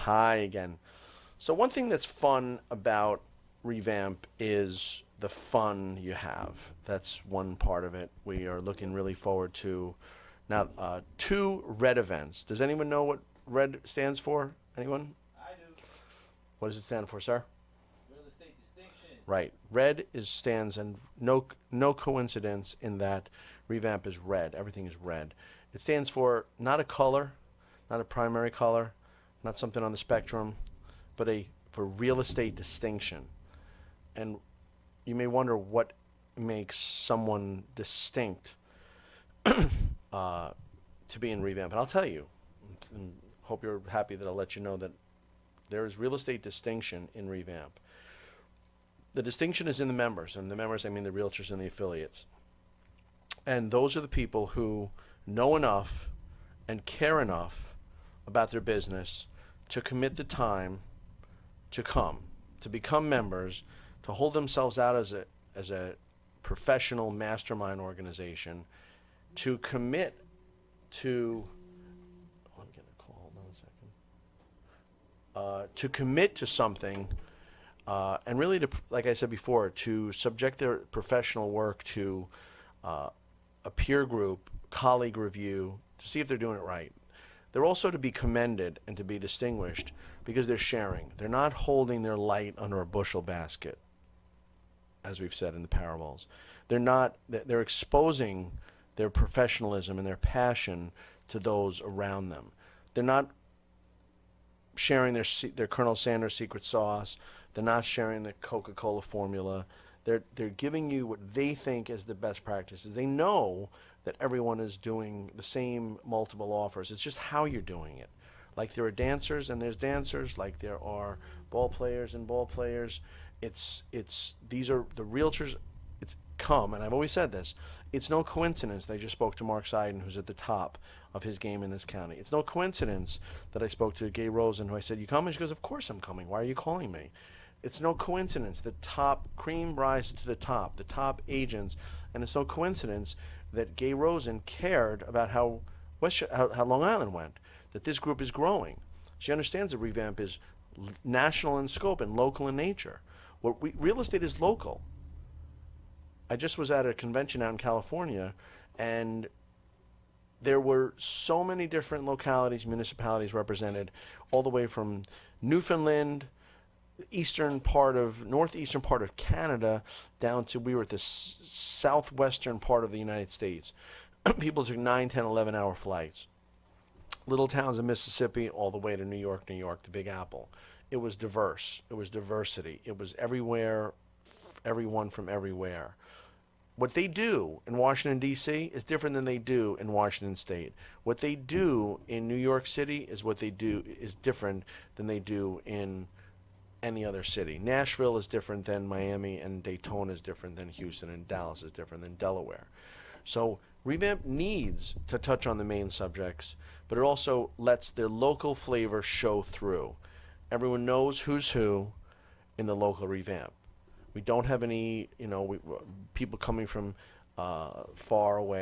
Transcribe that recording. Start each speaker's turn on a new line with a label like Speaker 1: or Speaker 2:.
Speaker 1: Hi again. So one thing that's fun about Revamp is the fun you have. That's one part of it. We are looking really forward to now two red events. Does anyone know what red stands for? Anyone?
Speaker 2: I do.
Speaker 1: What does it stand for, sir?
Speaker 2: Real estate distinction.
Speaker 1: Right. Red is stands and no coincidence in that Revamp is red. Everything is red. It stands for not a color, not a primary color, not something on the spectrum, but a for real estate distinction. And you may wonder what makes someone distinct to be in Revamp. And I'll tell you, and hope you're happy that I'll let you know that there is real estate distinction in Revamp. The distinction is in the members, and the members, I mean the realtors and the affiliates. And those are the people who know enough and care enough about their business to commit the time to come, to become members, to hold themselves out as a professional mastermind organization, to commit to. I'm getting a call. Hold on a second. To commit to something, and really, to, like I said before, to subject their professional work to a peer group, colleague review, to see if they're doing it right. They're also to be commended and to be distinguished because they're sharing. They're not holding their light under a bushel basket, as we've said in the parables. They're exposing their professionalism and their passion to those around them. They're not sharing their Colonel Sanders secret sauce. They're not sharing the Coca-Cola formula. They're giving you what they think is the best practices. They know that everyone is doing the same multiple offers. It's just how you're doing it. Like there are dancers and there's dancers, like there are ball players and ball players. These are the realtors. It's come, and I've always said this. It's no coincidence that I just spoke to Mark Seiden, who's at the top of his game in this county. It's no coincidence that I spoke to Gay Rosen, who I said, "You coming?" She goes, "Of course I'm coming. Why are you calling me?" It's no coincidence. The top cream rises to the top agents, and it's no coincidence that Gay Rosen cared about how how Long Island went, that this group is growing. She understands that Revamp is national in scope and local in nature. Real estate is local. I just was at a convention out in California, and there were so many different localities, municipalities represented, all the way from Newfoundland, northeastern part of Canada, down to we were at the southwestern part of the United States. People took 9, 10, 11-hour flights. Little towns in Mississippi, all the way to New York, the Big Apple. It was diverse. It was diversity. It was everywhere, everyone from everywhere. What they do in Washington, D.C. is different than they do in Washington State. What they do in New York City is different than they do in any other city. Nashville is different than Miami, and Daytona is different than Houston, and Dallas is different than Delaware. So Revamp needs to touch on the main subjects, but it also lets their local flavor show through. Everyone knows who's who in the local Revamp. We don't have any, people coming from far away.